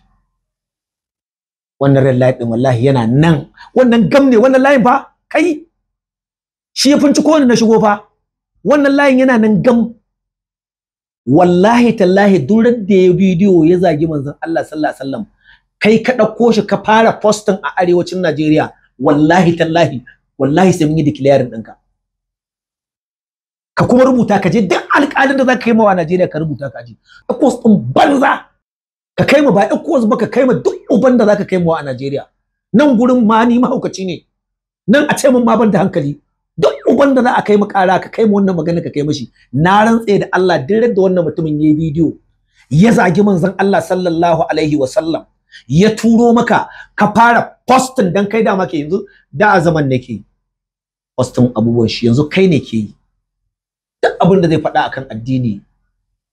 Wannan red light din wallahi yana nan, wannan gam ne wannan layin fa, kai shi ya finci kowane na shigo fa, wannan layin yana nan gam. Wallahi tallahi duk da ya bidiyo ya zagi manzon Allah sallallahu alaihi wasallam, kai ka dauko shi ka fara posting a arewacin Najeriya, wallahi tallahi wallahi sai mun yi declaring ɗinka. Ka kuma rubuta ka je duk alƙalin da zaka kai mawa Najeriya ka rubuta ka je. Ekos din banza ka kai ma ba ekos ba, ka kai ma duk uban da zaka kai mawa a Najeriya. Nan gurin ma ni mahaukaci ne. Nan a ce mun ma ban da hankali. Duk uban da za a kai mu ƙara ka kai mu wannan magana ka kai mashi. Na rantse da Allah duk da wannan mutumin yayi bidiyo ya zagi manzon Allah sallallahu alaihi wa sallam, ya turo maka ka fara posting dan kai da maka yanzu da a zaman nake posting abubuwan shi, yanzu kai ne ke yi. Duk abin da zai faɗa akan addini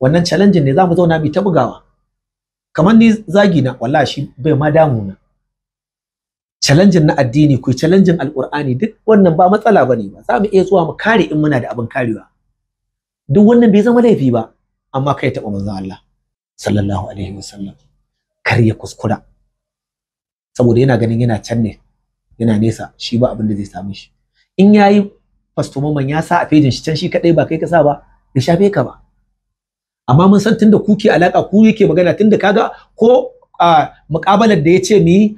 wannan challenge ne zamu zauna mu ta bugawa. Kamar ni zagi na wallahi shi bai ma damu na. Challenge na addini ku challenge alqur'ani duk wannan ba matsala bane ba. Za mu iya zuwa mu kare in muna da abin karewa. Duk wannan bai zama laifi ba, amma kai taɓa manzon Allah sallallahu alaihi wasallam kar ya kuskura, saboda yana ganin yana can ne, yana nesa, shi ba abin da zai same shi. In yayi Pastor Mamman ya sa a fejin shi can shi kadai ba kai ka sa ba, ya shafe ka ba. Amma mun san tunda kuke alaka ku yake magana, tunda kaga ko muƙabalar da yace mi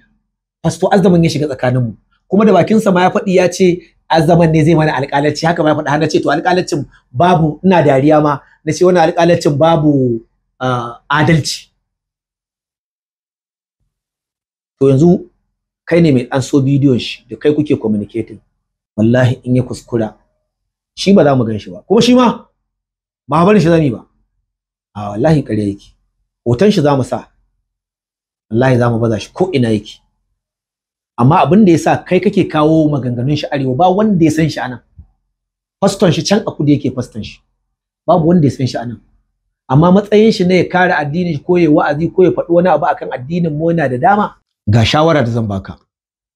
Pastor Azzaman ya shiga tsakanin mu, kuma da bakin sa ma ya faɗi ya ce Azzaman ne zai mana alƙalanci, haka ma ya faɗi har na ce to alƙalancin babu, ina dariya ma na ce wannan alƙalancin babu adalci. To yanzu kai ne mai an so bidiyon shi da kai kuke communicating, wallahi in ya kuskura shi ba za mu gan shi ba, kuma shi ma ba barin shi zami ba. A wallahi ƙarya yake, hoton shi za mu sa, wallahi za mu baza shi ko ina yake. Amma abin da yasa kai kake kawo maganganun shi arewa, ba wanda ya san shi anan. Faston shi can a kudu yake faston shi, babu wanda ya san shi anan. Amma matsayin shi ne ya kare addini ko ya wa'azi ko ya faɗi wani abu akan addinin mu yana da dama. Ga shawara da zan baka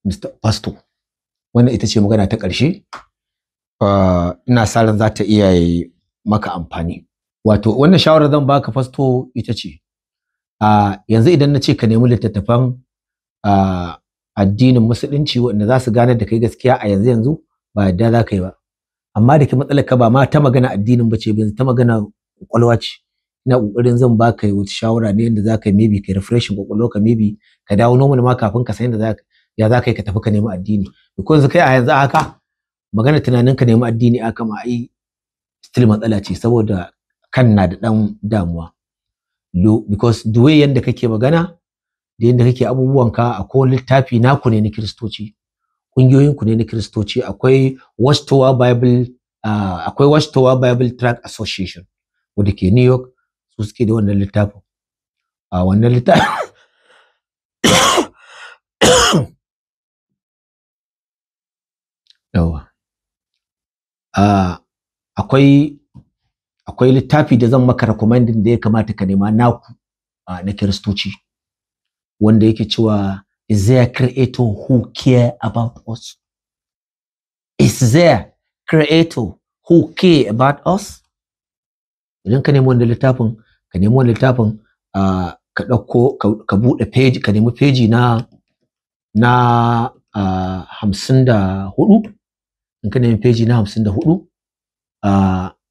Mr. Pastor, wannan ita ce magana ta ƙarshe. Ina sa ran za ta iya maka amfani. Wato wannan shawara zan baka Pastor ita ce, yanzu idan na ce ka nemi littattafan addinin musulunci wanda za su gane da kai gaskiya a yanzu ba yadda za ka yi ba. Amma da ke matsalar ka ba ma ta magana addinin ba ce, ta magana kwakwalwa ce. Ina kokarin zan baka wata shawara ne yadda za ka yi, maybe ka refreshing kwakwalwa ka, maybe ka dawo normal ma kafin ka san yadda za ka yi ka tafi ka nemi addini. Because kai a yanzu haka magana tunanin ka nemi addini aka ma ai still matsala ce, saboda kan na da dan damuwa. Because the way yanda kake magana da yanda kake abubuwanka, akwai littafi naku ne na Kiristoci, kungiyoyin ku ne na Kiristoci, akwai Watchtower Bible Tract Association wanda ke New York, su suke da wannan littafin. Wannan littafin yawa akwai littafi da zan maka recommending da ya kamata ka nema naku na Kiristoci. wanda yake cewa is there a creator who care about us? Is there creator who care about us? Idan ka nemi wannan littafin ka ɗauko ka buɗe page, ka nemi page na 54. In ka nemi page na 54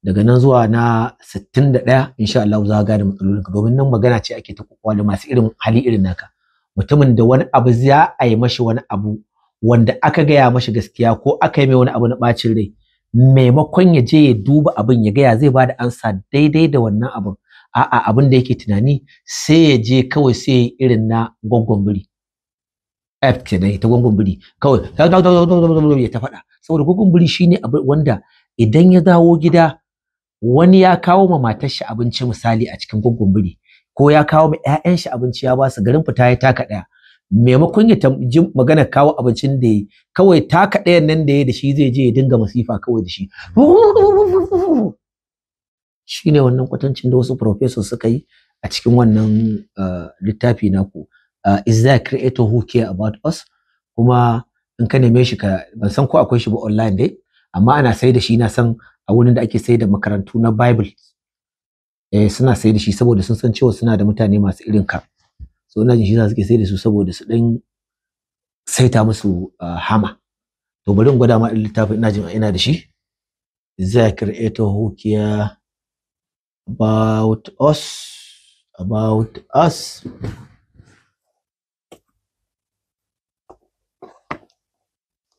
daga nan zuwa na 61 insha Allah za ka gane matsalolinka, domin nan magana ce ake ta kokowa da masu irin hali irin naka, mutumin da wani abu za a yi mashi wani abu wanda aka gaya mashi gaskiya ko aka yi mai wani abu na bacin rai, maimakon ya je ya duba abin ya gaya zai bada ansa daidai da wannan abin, a'a abin da yake tunani sai ya je kawai sai ya irin na gwaggon biri kenan, ita gwaggon biri kawai ya ta faɗa, saboda gwaggon biri shine abu wanda idan ya dawo gida wani ya kawo ma matar shi abinci misali a cikin gwaggon biri, ko ya kawo ma ƴaƴan shi abinci ya ba su, garin fita ya taka ɗaya, maimakon ya ji magana kawo abincin da yi kawai taka ɗayan nan da ya da shi zai je ya dinga masifa kawai da shi. Shine wannan kwatancin da wasu professors suka yi a cikin wannan littafi naku, is there a creator who care about us? Kuma in ka neme shi ban san ko akwai shi ba online dai, amma ana sai da shi na san a wurin da ake sai da makarantu na Bible, suna sai da shi saboda sun san cewa suna da mutane masu irin ka, so ina jin shi za su ke sai da su saboda su dan saita musu hama. To bari in gwada ma littafin, ina jin ina da shi, is there a creator who care about us?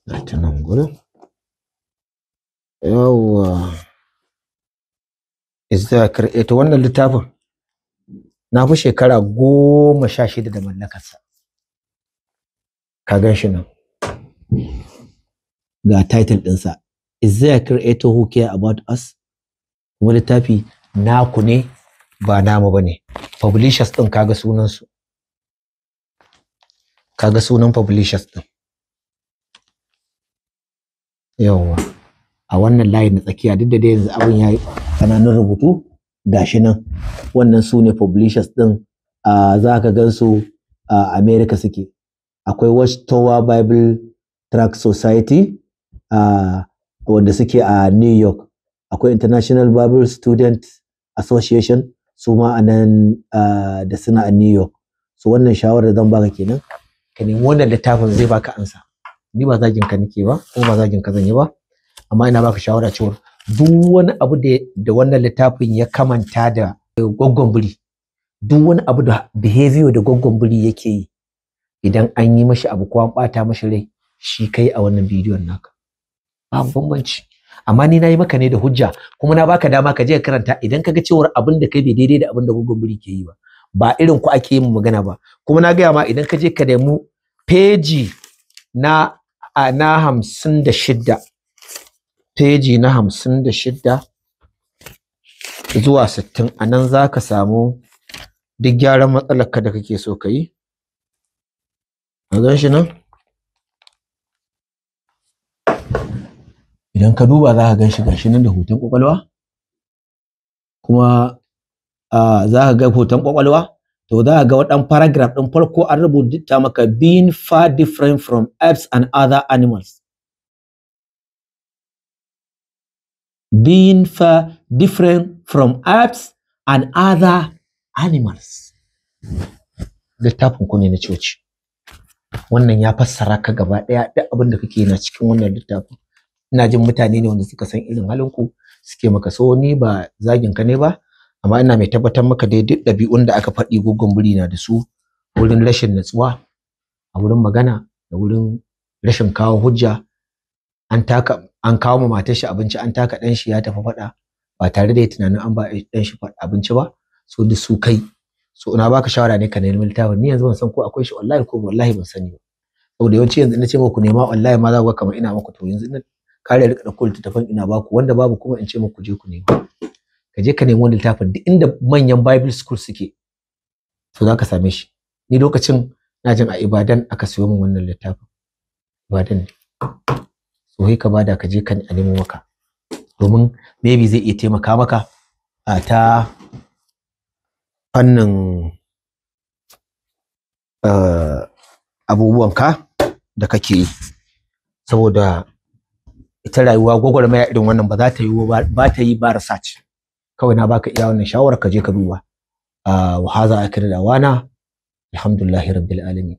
Gata nan gurin. Yawwa, is there a creator? Wannan littafin na fi shekara 16 da mallakarsa. Ka gan shi nan ga title ɗinsa, is there a creator who care about us? Wani littafi naku ne ba namu bane. Publishers ɗin kaga sunansu, kaga sunan publishers ɗin. Yawwa, a wannan layin na tsakiya, duk da dai yanzu abin yayi ƙananan rubutu, gashi nan wannan su ne publishers ɗin. Za ka gan su a America suke. Akwai Watchtower Bible Tract Society wanda suke a New York. Akwai International Bible Student Association su ma a nan da suna a New York. So wannan shawarar zan baka kenan, ka nemi wannan littafin zai baka ansa. Ni ba zagin ka nake ba, ko ba zagin ka zan yi ba, amma ina baka shawara cewa duk wani abu da wannan littafin ya kamanta da gwaggon biri, duk wani abu da behavior da gwaggon biri yake yi, idan an yi mashi abu ko an bata mashi rai, shi kai a wannan bidiyon naka, babu bambanci. Amma ni nayi maka ne da hujja, kuma na baka dama ka je ka karanta idan kaga cewa abin da kai bai daidai da abin da gwaggon biri ke yi ba irin ku ake yin magana ba. Kuma na gaya ma idan ka je ka nemi peji na 56, peji na 56 zuwa 60, a nan za ka samu duk gyaran matsalar ka da kake so ka yi. A gan shi nan idan ka duba za ka gan shi gashi nan da hoton kwakwalwa, kuma za ka ga hoton kwakwalwa, to za ka ga wadan paragraph din farko an rubuta maka being far different from apes and other animals. Being far different from apes and other animals. Littafin ku ne na coci. Wannan ya fassara ka gaba daya, duk abin da kake na cikin wannan littafin. Ina jin mutane ne wanda suka san irin halin ku suke maka, so ni ba zagin ka ne ba, amma ina mai tabbatar maka dai duk ɗabi'un da aka faɗi gwaggon biri na da su, wurin rashin natsuwa a wurin magana, da wurin rashin kawo hujja. An kawo ma matar shi abinci, an taka ɗan shi ya tafi faɗa ba tare da ya tunanin an ba ɗan shi abinci ba, so duk su kai. So ina baka shawara ne ka nemi littafin. Ni yanzu ban san ko akwai shi wallahi ko wallahi ban sani ba, saboda yawanci yanzu ina ce muku nema wallahi ma za ku ga kamar ina muku, to yanzu ina kare rika ɗauko littafin ina baku, wanda babu kuma in ce muku je ku nema. Ka je ka nemi wani littafin duk inda manyan Bible school suke, to za ka same shi. Ni lokacin na jin a Ibadan aka siyo min wannan littafin, Ibadan ne. So sai ka bada ka je ka nemo maka, domin maybe zai iya taimaka maka a ta fannin abubuwanka da kake yi, saboda ita rayuwa gwagwarmaya irin wannan ba za ta yi ba research. Kawai na baka iya wannan shawara ka je ka duba. Wa hadha akhiru dawana alhamdulillahi rabbil alamin.